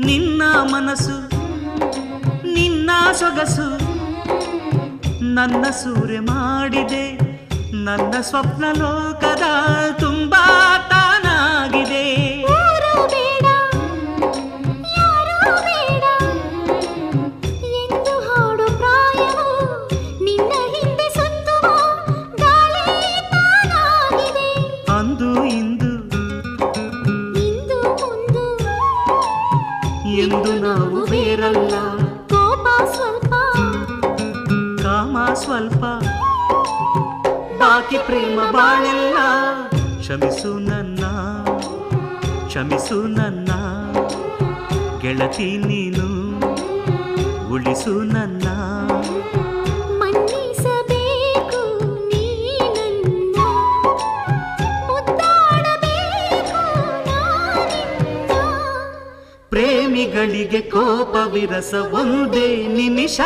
ನಿನ್ನ ಮನಸ್ಸು ನಿನ್ನ ಸೊಗಸು ನನ್ನ ಸೂರೆ ಮಾಡಿದೆ ನನ್ನ ಸ್ವಪ್ನ ಲೋಕದ ತುಂಬಾ ತಾನಾಗಿದೆ ಎಂದು ಹಾಡು ಪ್ರಾಯವು ನಿನ್ನ ಹಿಂದೆ ಸುತ್ತುವ ಗಾಳಿ ತಾನಾಗಿದೆ ಅಂದು ಇಂದು ಇಂದು ಮುಂದು ಎಂದು ನಾವು ಬೇರಲ್ಲ ಕೋಪ ಸ್ವಲ್ಪ ಕಾಮ ಸ್ವಲ್ಪ ಬಾಕಿ ಪ್ರೇಮ ಬಾಳೆಲ್ಲ ಕ್ಷಮಿಸು ನನ್ನ ಗೆಳತಿ ನೀನು ಉಳಿಸು ನನ್ನ ಮನ್ನಿಸಬೇಕು ನೀನನ್ನ ಮುದ್ದಾಡಬೇಕು ನಾನಿನ್ನ ಪ್ರೇಮಿಗಳಿಗೆ ಕೋಪ ವಿರಸ ಒಂದೇ ನಿಮಿಷ